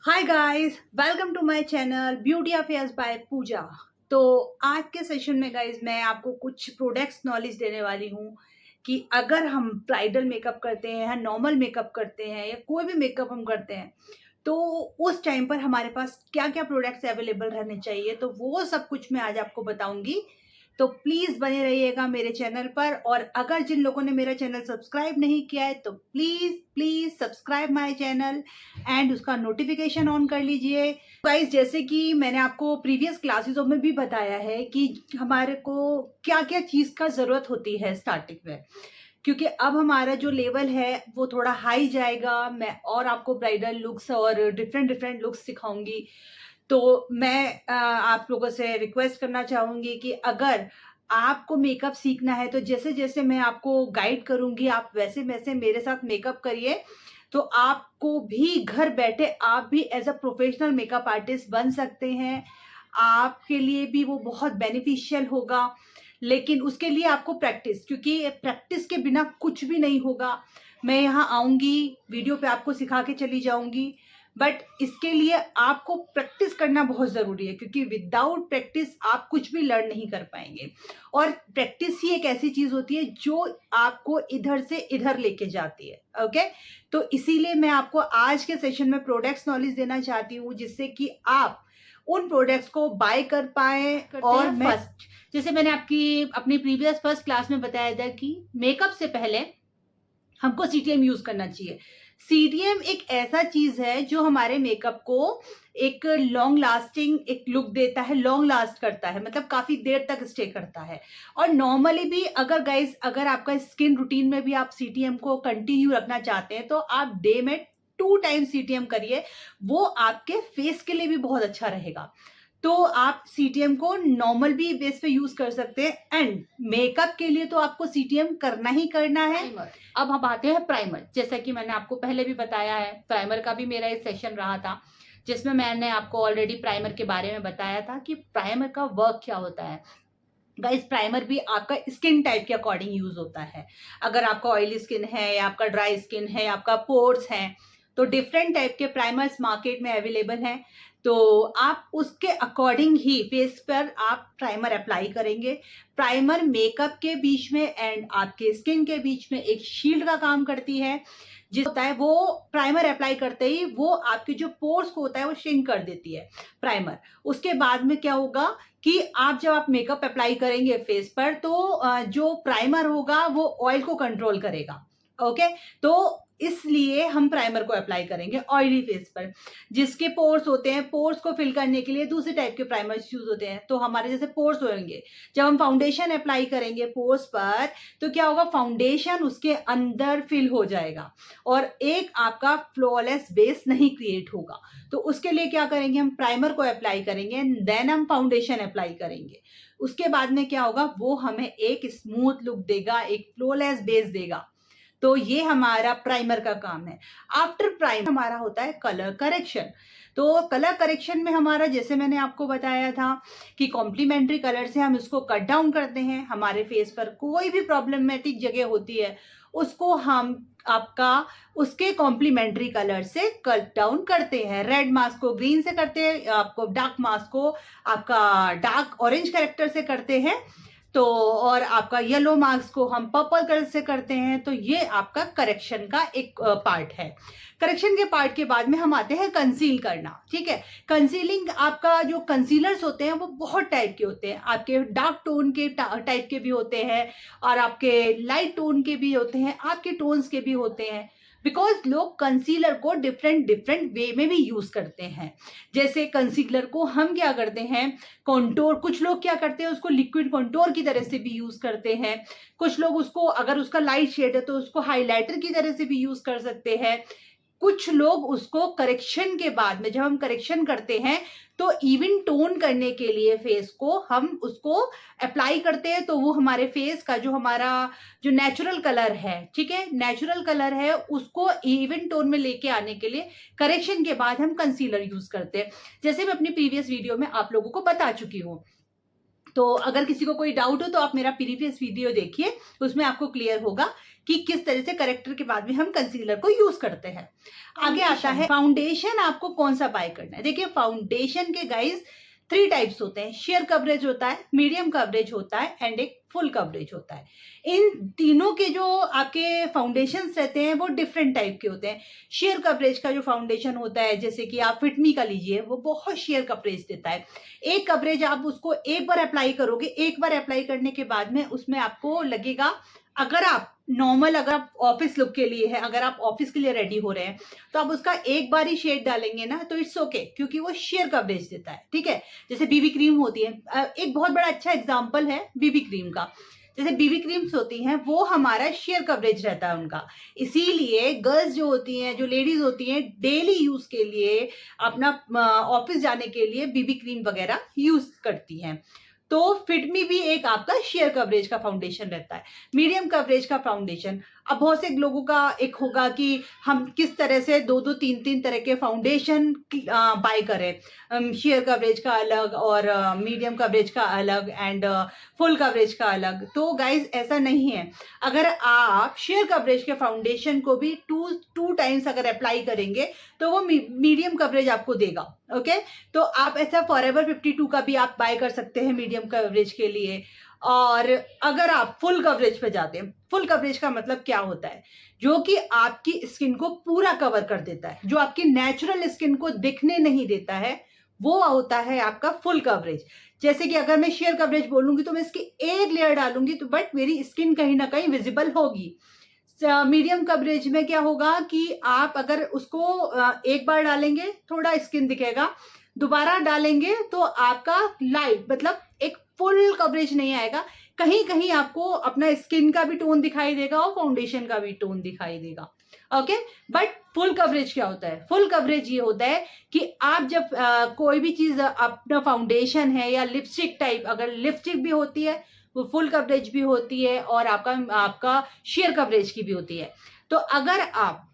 Hi guys, welcome to my channel beauty affairs by Pooja. तो आज के सेशन में गाइस मैं आपको कुछ प्रोडक्ट्स नॉलेज देने वाली हूँ कि अगर हम ब्राइडल मेकअप करते हैं या नॉर्मल मेकअप करते हैं या कोई भी मेकअप हम करते हैं तो उस टाइम पर हमारे पास क्या क्या प्रोडक्ट्स अवेलेबल रहने चाहिए, तो वो सब कुछ मैं आज आपको बताऊंगी। तो प्लीज बने रहिएगा मेरे चैनल पर, और अगर जिन लोगों ने मेरा चैनल सब्सक्राइब नहीं किया है तो please please subscribe my channel and उसका नोटिफिकेशन ऑन कर लीजिए। गाइस, जैसे कि मैंने आपको प्रीवियस क्लासेस में भी बताया है कि हमारे को क्या क्या चीज का जरूरत होती है स्टार्टिंग में, क्योंकि अब हमारा जो लेवल है वो थोड़ा हाई जाएगा। मैं और आपको ब्राइडल लुक्स और डिफरेंट डिफरेंट लुक्स सिखाऊंगी। तो मैं आप लोगों से रिक्वेस्ट करना चाहूंगी कि अगर आपको मेकअप सीखना है तो जैसे जैसे मैं आपको गाइड करूंगी आप वैसे वैसे मेरे साथ मेकअप करिए, तो आपको भी घर बैठे आप भी as a professional makeup artist बन सकते हैं। आपके लिए भी वो बहुत बेनिफिशियल होगा, लेकिन उसके लिए आपको प्रैक्टिस, क्योंकि प्रैक्टिस के बिना कुछ भी नहीं होगा। मैं यहाँ आऊंगी, वीडियो पे आपको सिखा के चली जाऊंगी, बट इसके लिए आपको प्रैक्टिस करना बहुत जरूरी है, क्योंकि विदाउट प्रैक्टिस आप कुछ भी लर्न नहीं कर पाएंगे। और प्रैक्टिस ही एक ऐसी चीज होती है जो आपको इधर से इधर लेके जाती है। ओके, तो इसीलिए मैं आपको आज के सेशन में प्रोडक्ट्स नॉलेज देना चाहती हूँ, जिससे कि आप उन प्रोडक्ट्स को बाय कर पाए। और फर्स्ट, जैसे मैंने अपनी प्रीवियस फर्स्ट क्लास में बताया था कि मेकअप से पहले हमको सीटीएम यूज करना चाहिए। सीटीएम एक ऐसा चीज है जो हमारे मेकअप को एक लॉन्ग लास्टिंग एक लुक देता है, लॉन्ग लास्ट करता है, मतलब काफी देर तक स्टे करता है। और नॉर्मली भी अगर आपका स्किन रूटीन में भी आप सीटीएम को कंटिन्यू रखना चाहते हैं तो आप डे में 2 टाइम सीटीएम करिए, वो आपके फेस के लिए भी बहुत अच्छा रहेगा। तो आप सीटीएम को नॉर्मल भी बेस पे यूज कर सकते हैं, एंड मेकअप के लिए तो आपको सीटीएम करना ही करना है। अब हम आते हैं प्राइमर। जैसा कि मैंने आपको पहले भी बताया है, प्राइमर का भी मेरा एक सेशन रहा था जिसमें मैंने आपको ऑलरेडी प्राइमर के बारे में बताया था कि प्राइमर का वर्क क्या होता है। गाइस, प्राइमर भी आपका स्किन टाइप के अकॉर्डिंग यूज होता है। अगर आपका ऑयली स्किन है या आपका ड्राई स्किन है या आपका पोर्स है, तो डिफरेंट टाइप के प्राइमर्स मार्केट में अवेलेबल हैं। तो आप उसके अकॉर्डिंग ही फेस पर आप प्राइमर अप्लाई करेंगे। प्राइमर मेकअप के बीच में एंड आपके स्किन के बीच में एक शील्ड का काम करती है, जिस होता है वो प्राइमर अप्लाई करते ही वो आपके जो पोर्स को होता है वो श्रिंक कर देती है प्राइमर। उसके बाद में क्या होगा कि जब आप मेकअप अप्लाई करेंगे फेस पर, तो जो प्राइमर होगा वो ऑयल को कंट्रोल करेगा। ओके, तो इसलिए हम प्राइमर को अप्लाई करेंगे ऑयली फेस पर। जिसके पोर्स होते हैं, पोर्स को फिल करने के लिए दूसरे टाइप के प्राइमर्स यूज होते हैं। तो हमारे जैसे पोर्स होंगे, जब हम फाउंडेशन अप्लाई करेंगे पोर्स पर, तो क्या होगा, फाउंडेशन उसके अंदर फिल हो जाएगा और एक आपका फ्लॉलेस बेस नहीं क्रिएट होगा। तो उसके लिए क्या करेंगे, हम प्राइमर को अप्लाई करेंगे, देन हम फाउंडेशन अप्लाई करेंगे। उसके बाद में क्या होगा, वो हमें एक स्मूथ लुक देगा, एक फ्लॉलेस बेस देगा। तो ये हमारा प्राइमर का काम है। आफ्टर प्राइमर हमारा होता है कलर करेक्शन। तो कलर करेक्शन में हमारा, जैसे मैंने आपको बताया था कि कॉम्प्लीमेंट्री कलर से हम इसको कट डाउन करते हैं। हमारे फेस पर कोई भी प्रॉब्लमेटिक जगह होती है उसको हम उसके कॉम्प्लीमेंट्री कलर से कट डाउन करते हैं। रेड मास्क को ग्रीन से करते हैं, आपको डार्क मास्क को आपका डार्क ऑरेंज कैरेक्टर से करते हैं, तो और आपका येलो मार्क्स को हम पर्पल कलर से करते हैं। तो ये आपका करेक्शन का एक पार्ट है। करेक्शन के पार्ट के बाद में हम आते हैं कंसील करना। ठीक है, कंसीलिंग, आपका जो कंसीलर्स होते हैं वो बहुत टाइप के होते हैं। आपके डार्क टोन के टाइप के भी होते हैं और आपके लाइट टोन के भी होते हैं, आपके टोन्स के भी होते हैं। बिकॉज लोग कंसीलर को डिफरेंट डिफरेंट वे में भी यूज करते हैं। जैसे कंसीलर को हम क्या करते हैं, कॉन्टोर, कुछ लोग क्या करते हैं उसको लिक्विड कॉन्टोर की तरह से भी यूज करते हैं। कुछ लोग उसको, अगर उसका लाइट शेड है तो उसको हाइलाइटर की तरह से भी यूज कर सकते हैं। कुछ लोग उसको करेक्शन के बाद में, जब हम करेक्शन करते हैं तो इवन टोन करने के लिए फेस को हम उसको अप्लाई करते हैं, तो वो हमारे फेस का जो नेचुरल कलर है, ठीक है, नेचुरल कलर है, उसको इवन टोन में लेके आने के लिए करेक्शन के बाद हम कंसीलर यूज करते हैं, जैसे मैं अपनी प्रीवियस वीडियो में आप लोगों को बता चुकी हूँ। तो अगर किसी को कोई डाउट हो तो आप मेरा प्रीवियस वीडियो देखिए, उसमें आपको क्लियर होगा कि किस तरह से करेक्टर के बाद भी हम कंसीलर को यूज करते हैं। आगे आता है फाउंडेशन, आपको कौन सा बाय करना है। देखिए फाउंडेशन के गाइज 3 टाइप्स होते हैं, शेयर कवरेज होता है, मीडियम कवरेज होता है एंड एक फुल कवरेज होता है। इन तीनों के जो आपके फाउंडेशंस रहते हैं वो डिफरेंट टाइप के होते हैं। शेयर कवरेज का जो फाउंडेशन होता है, जैसे कि आप फिटमी का लीजिए, वो बहुत शेयर कवरेज देता है। एक कवरेज आप उसको एक बार अप्लाई करोगे, एक बार अप्लाई करने के बाद में उसमें आपको लगेगा, अगर आप नॉर्मल, अगर आप ऑफिस लुक के लिए है, अगर आप ऑफिस के लिए रेडी हो रहे हैं तो आप उसका एक बार ही शेड डालेंगे ना तो इट्स ओके, क्योंकि वो शेयर कवरेज देता है। ठीक है, जैसे बीबी क्रीम होती है, एक बहुत बड़ा अच्छा एग्जांपल है बीबी क्रीम का। जैसे बीबी क्रीम्स होती हैं वो हमारा शेयर कवरेज रहता है उनका, इसीलिए गर्ल्स जो होती हैं, जो लेडीज होती हैं, डेली यूज के लिए, अपना ऑफिस जाने के लिए बीबी क्रीम वगैरह यूज करती हैं। तो फिटमी भी एक आपका शेयर कवरेज का फाउंडेशन रहता है, मीडियम कवरेज का फाउंडेशन। अब बहुत से लोगों का एक होगा कि हम किस तरह से 2-2, 3-3 तरह के फाउंडेशन बाय करें, शेयर कवरेज का अलग और मीडियम कवरेज का अलग एंड फुल कवरेज का अलग। तो गाइज ऐसा नहीं है, अगर आप शेयर कवरेज के फाउंडेशन को भी 2 टाइम्स अगर अप्लाई करेंगे तो वो मीडियम कवरेज आपको देगा। ओके, तो आप ऐसा फॉरएवर 52 का भी आप बाय कर सकते हैं मीडियम कवरेज के लिए। और अगर आप फुल कवरेज पे जाते हैं, फुल कवरेज का मतलब क्या होता है, जो कि आपकी स्किन को पूरा कवर कर देता है, जो आपकी नेचुरल स्किन को दिखने नहीं देता है, वो होता है आपका फुल कवरेज। जैसे कि अगर मैं शेयर कवरेज बोलूंगी तो मैं इसकी एक लेयर डालूंगी तो बट मेरी स्किन कहीं ना कहीं विजिबल होगी। मीडियम कवरेज में क्या होगा कि आप अगर उसको एक बार डालेंगे थोड़ा स्किन दिखेगा, दोबारा डालेंगे तो आपका लाइट, मतलब एक फुल कवरेज नहीं आएगा, कहीं कहीं आपको अपना स्किन का भी टोन दिखाई देगा और फाउंडेशन का भी टोन दिखाई देगा। ओके, बट फुल कवरेज क्या होता है, फुल कवरेज ये होता है कि आप जब कोई भी चीज, अपना फाउंडेशन है या लिपस्टिक टाइप, अगर लिपस्टिक भी होती है वो फुल कवरेज भी होती है और आपका शेयर कवरेज की भी होती है। तो अगर आप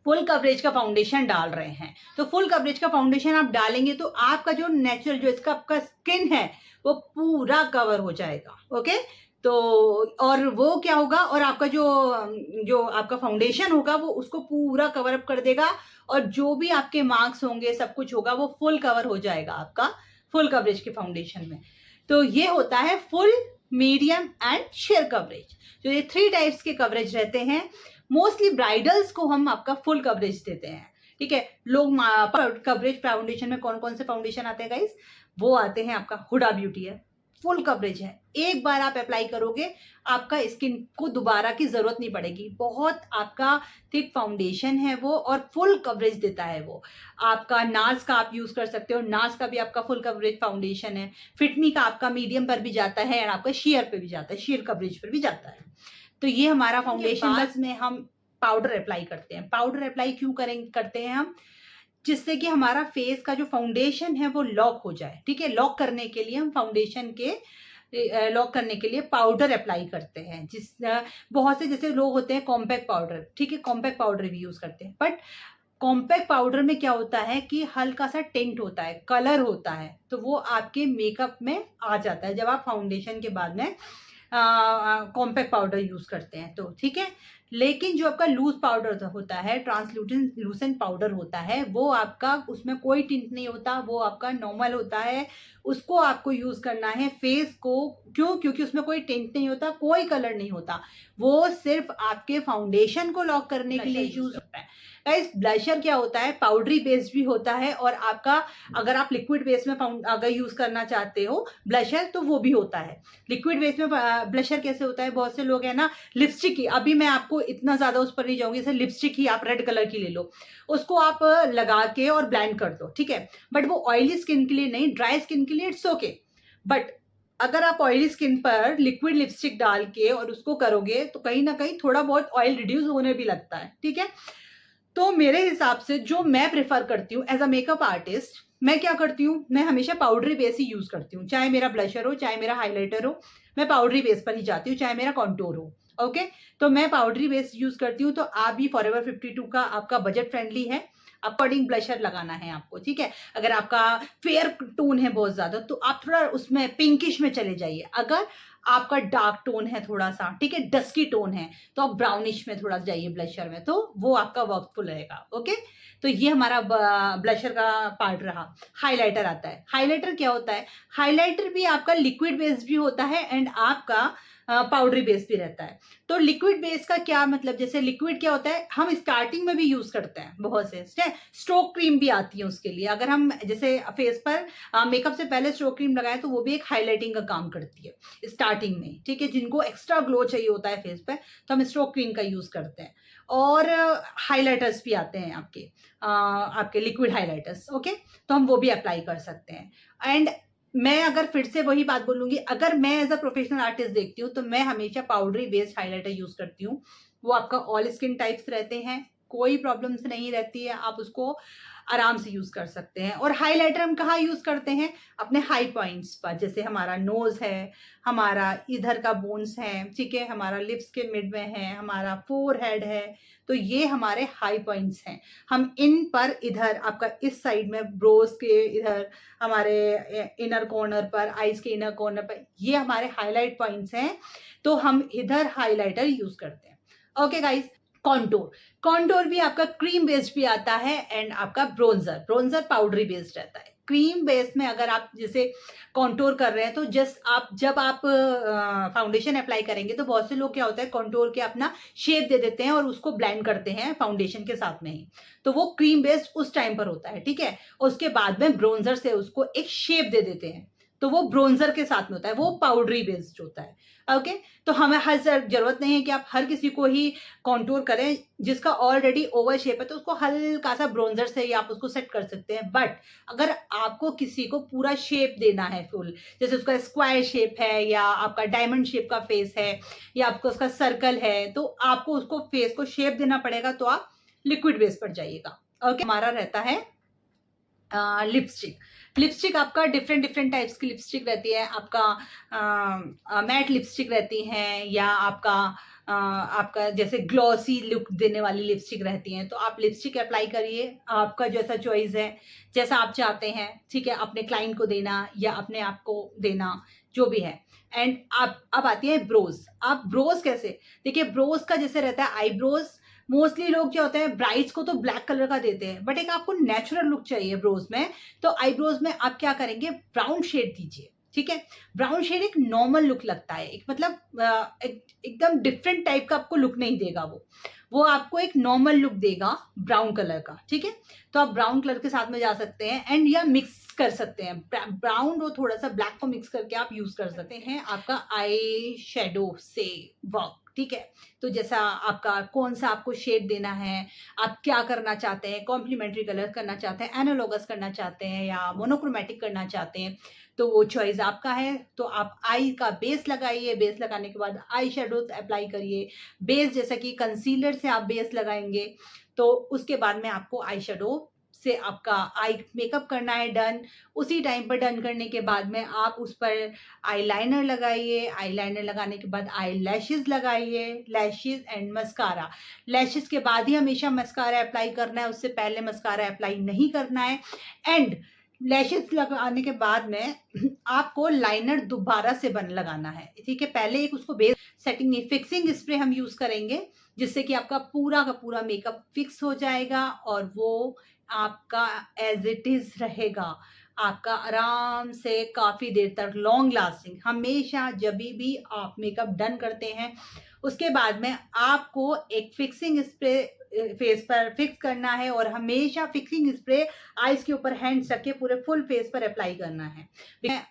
फुल कवरेज का फाउंडेशन डाल रहे हैं तो फुल कवरेज का फाउंडेशन आप डालेंगे तो आपका जो नेचुरल, जो इसका आपका स्किन है वो पूरा कवर हो जाएगा। ओके, तो और वो क्या होगा, और आपका जो आपका फाउंडेशन होगा वो उसको पूरा कवर अप कर देगा, और जो भी आपके मार्क्स होंगे, सब कुछ होगा, वो फुल कवर हो जाएगा आपका फुल कवरेज के फाउंडेशन में। तो ये होता है full, medium and share coverage. जो ये 3 टाइप्स के कवरेज रहते हैं। मोस्टली ब्राइडल्स को हम आपका फुल कवरेज देते हैं। ठीक है, लोग कवरेज फाउंडेशन में कौन कौन से फाउंडेशन आते हैं गाइस, वो आते हैं आपका हुडा ब्यूटी है, फुल कवरेज है, एक बार आप अप्लाई करोगे आपका स्किन को दोबारा की जरूरत नहीं पड़ेगी, बहुत आपका थिक फाउंडेशन है वो और फुल कवरेज देता है वो। आपका नाज का आप यूज कर सकते हो, नाज का भी आपका फुल कवरेज फाउंडेशन है। फिटमी का आपका मीडियम पर भी जाता है और आपका शेयर पे भी जाता है, शेयर कवरेज पर भी जाता है। तो ये हमारा फाउंडेशन, बस में हम पाउडर अप्लाई करते हैं। पाउडर अप्लाई क्यों करते हैं हम, जिससे कि हमारा फेस का जो फाउंडेशन है वो लॉक हो जाए। ठीक है, लॉक करने के लिए हम फाउंडेशन के लॉक करने के लिए पाउडर अप्लाई करते हैं। बहुत से जैसे लोग होते हैं कॉम्पैक्ट पाउडर, ठीक है, कॉम्पैक्ट पाउडर भी यूज करते हैं, बट कॉम्पैक्ट पाउडर में क्या होता है कि हल्का सा टिंट होता है, कलर होता है, तो वो आपके मेकअप में आ जाता है जब आप फाउंडेशन के बाद में कॉम्पैक्ट पाउडर यूज करते हैं तो। ठीक है, लेकिन जो आपका लूज पाउडर होता है, ट्रांसलूसेंट पाउडर होता है, वो आपका, उसमें कोई टिंट नहीं होता, वो आपका नॉर्मल होता है, उसको आपको यूज करना है फेस को। क्यों? क्योंकि उसमें कोई टिंट नहीं होता, कोई कलर नहीं होता, वो सिर्फ आपके फाउंडेशन को लॉक करने के लिए यूज होता है। गाइस, ब्लशर क्या होता है, पाउडरी बेस्ड भी होता है, और आपका अगर आप लिक्विड बेस में अगर यूज करना चाहते हो ब्लशर तो वो भी होता है। लिक्विड बेस में ब्लशर कैसे होता है, बहुत से लोग है ना लिपस्टिक की, अभी मैं आपको इतना ज्यादा उस पर नहीं जाऊंगी, जैसे लिपस्टिक ही आप रेड कलर की ले लो, उसको आप लगा के और ब्लेंड कर दो, ठीक है, बट वो ऑयली स्किन के लिए नहीं, ड्राई स्किन के लिए इट्स ओके। बट अगर आप ऑयली स्किन पर लिक्विड लिपस्टिक डाल के और उसको करोगे तो कहीं ना कहीं थोड़ा बहुत ऑयल रिड्यूस होने भी लगता है। ठीक है, तो मेरे हिसाब से जो मैं प्रेफर करती हूँ एज अ मेकअप आर्टिस्ट, मैं क्या करती हूँ, मैं हमेशा पाउडरी बेस ही यूज करती हूँ, चाहे मेरा ब्लशर हो, चाहे मेरा हाइलाइटर हो, मैं पाउडरी बेस पर ही जाती हूँ, चाहे मेरा कॉन्टूर हो। ओके, तो मैं पाउडरी बेस यूज करती हूँ। तो आप भी फॉरएवर 52 का आपका बजट फ्रेंडली है, अकॉर्डिंग ब्लशर लगाना है आपको, ठीक है। अगर आपका फेयर टोन है बहुत ज्यादा तो आप थोड़ा उसमें पिंकिश में चले जाइए। अगर आपका डार्क टोन है थोड़ा सा, ठीक है, डस्की टोन है, तो आप ब्राउनिश में थोड़ा जाइए ब्लशर में, तो वो आपका वर्कफुल रहेगा। ओके, तो ये हमारा ब्लशर का पार्ट रहा। हाइलाइटर आता है। हाइलाइटर क्या होता है? हाइलाइटर भी आपका लिक्विड बेस्ड भी होता है एंड आपका पाउडरी बेस भी रहता है। तो लिक्विड बेस का क्या मतलब, जैसे लिक्विड क्या होता है, हम स्टार्टिंग में भी यूज करते हैं बहुत से, स्ट्रोक क्रीम भी आती है उसके लिए। अगर हम जैसे फेस पर मेकअप से पहले स्ट्रोक क्रीम लगाए तो वो भी एक हाईलाइटिंग का काम करती है स्टार्टिंग में, ठीक है। जिनको एक्स्ट्रा ग्लो चाहिए होता है फेस पे तो हम स्ट्रोक क्रीम का यूज करते हैं। और हाइलाइटर्स भी आते हैं आपके लिक्विड हाइलाइटर्स, ओके, तो हम वो भी अप्लाई कर सकते हैं। एंड मैं अगर फिर से वही बात बोलूंगी, अगर मैं एज अ प्रोफेशनल आर्टिस्ट देखती हूँ तो मैं हमेशा पाउडरी बेस्ड हाइलाइटर यूज करती हूँ। वो आपका ऑल स्किन टाइप्स रहते हैं, कोई प्रॉब्लम्स नहीं रहती है, आप उसको आराम से यूज कर सकते हैं। और हाइलाइटर हम कहाँ यूज करते हैं? अपने हाई पॉइंट्स पर, जैसे हमारा नोज है, हमारा इधर का बोन्स है, ठीक है, हमारा लिप्स के मिड में है, हमारा फोरहेड है, तो ये हमारे हाई पॉइंट्स हैं। हम इन पर इधर आपका इस साइड में ब्रोज के इधर, हमारे इनर कॉर्नर पर, आईज के इनर कॉर्नर पर, ये हमारे हाईलाइट पॉइंट्स हैं, तो हम इधर हाइलाइटर यूज करते हैं। Okay guys, contour. कॉन्टोर भी आपका क्रीम बेस्ड भी आता है एंड आपका ब्रोंजर पाउडरी बेस्ड रहता है। क्रीम बेस में अगर आप जैसे कॉन्टोर कर रहे हैं तो जब आप फाउंडेशन अप्लाई करेंगे तो बहुत से लोग क्या होता है, कॉन्टोर के अपना शेप दे देते हैं और उसको ब्लेंड करते हैं फाउंडेशन के साथ में ही, तो वो क्रीम बेस्ड उस टाइम पर होता है, ठीक है। उसके बाद में ब्रोंजर से उसको एक शेप दे देते हैं, तो वो ब्रोंजर के साथ में होता है, वो पाउडरी बेस्ड होता है। ओके, तो हमें हर जरूरत नहीं है कि आप हर किसी को ही कॉन्टूर करें। जिसका ऑलरेडी ओवल शेप है तो उसको हल्का सा ब्रोंजर से ही आप उसको सेट कर सकते हैं। बट अगर आपको किसी को पूरा शेप देना है फुल, जैसे उसका स्क्वायर शेप है या आपका डायमंड शेप का फेस है या आपको उसका सर्कल है, तो आपको उसको फेस को शेप देना पड़ेगा, तो आप लिक्विड बेस पर जाइएगा। ओके, हमारा रहता है लिपस्टिक आपका डिफरेंट टाइप्स की लिपस्टिक रहती है। आपका मैट लिपस्टिक रहती हैं, या आपका जैसे ग्लॉसी लुक देने वाली लिपस्टिक रहती हैं। तो आप लिपस्टिक अप्लाई करिए, आपका जैसा चॉइस है, जैसा आप चाहते हैं, ठीक है, अपने क्लाइंट को देना या अपने आप को देना, जो भी है। एंड अब आती है ब्रोज। आप ब्रोज कैसे, देखिए ब्रोज का जैसे रहता है आईब्रोज, मोस्टली लोग क्या होते हैं, ब्राइड्स को तो ब्लैक कलर का देते हैं, बट एक आपको नेचुरल लुक चाहिए ब्रोज में, तो आईब्रोज में आप क्या करेंगे, ब्राउन शेड दीजिए, ठीक है। ब्राउन शेड एक नॉर्मल लुक लगता है, एक मतलब एकदम डिफरेंट टाइप का आपको लुक नहीं देगा, वो आपको एक नॉर्मल लुक देगा ब्राउन कलर का, ठीक है। तो आप ब्राउन कलर के साथ में जा सकते हैं एंड या मिक्स कर सकते हैं ब्राउन और थोड़ा सा ब्लैक को मिक्स करके आप यूज कर सकते हैं आपका आई शेडो से वर्क, ठीक है। तो जैसा आपका कौन सा आपको शेड देना है, आप क्या करना चाहते हैं, कॉम्प्लीमेंट्री कलर करना चाहते हैं, एनालॉगस करना चाहते हैं या मोनोक्रोमेटिक करना चाहते हैं, तो वो चॉइस आपका है। तो आप आई का बेस लगाइए, बेस लगाने के बाद आई शेडो अप्लाई करिए। बेस जैसा कि कंसीलर से आप बेस लगाएंगे तो उसके बाद में आपको आई शेडो से आपका आई मेकअप करना है डन। उसी टाइम पर डन करने के बाद में आप उस पर आईलाइनर लगाइए। आईलाइनर लगाने के बाद आई लैशेज लगाइए, लैशेज एंड मस्कारा। लैशेज के बाद ही हमेशा मस्कारा अप्लाई करना है, उससे पहले मस्कारा अप्लाई नहीं करना है। एंड लैशेज लगाने के बाद में आपको लाइनर दोबारा से लगाना है, ठीक है। पहले एक उसको बेस सेटिंग फिक्सिंग स्प्रे हम यूज करेंगे, जिससे कि आपका पूरा का पूरा मेकअप फिक्स हो जाएगा और वो आपका एज इट इज रहेगा, आपका आराम से काफी देर तक लॉन्ग लास्टिंग। हमेशा जब भी आप मेकअप डन करते हैं उसके बाद में आपको एक फिक्सिंग स्प्रे फेस पर फिक्स करना है और हमेशा फिक्सिंग स्प्रे आईज के ऊपर हैंड्स रख के पूरे फुल फेस पर अप्लाई करना है।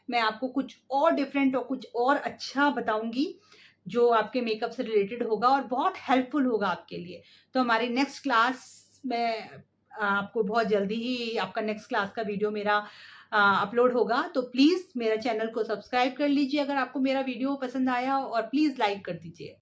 मैं आपको कुछ और डिफरेंट और कुछ और अच्छा बताऊंगी जो आपके मेकअप से रिलेटेड होगा और बहुत हेल्पफुल होगा आपके लिए। तो हमारी नेक्स्ट क्लास में आपको बहुत जल्दी ही आपका नेक्स्ट क्लास का वीडियो मेरा अपलोड होगा, तो प्लीज़ मेरा चैनल को सब्सक्राइब कर लीजिए अगर आपको मेरा वीडियो पसंद आया, और प्लीज़ लाइक कर दीजिए।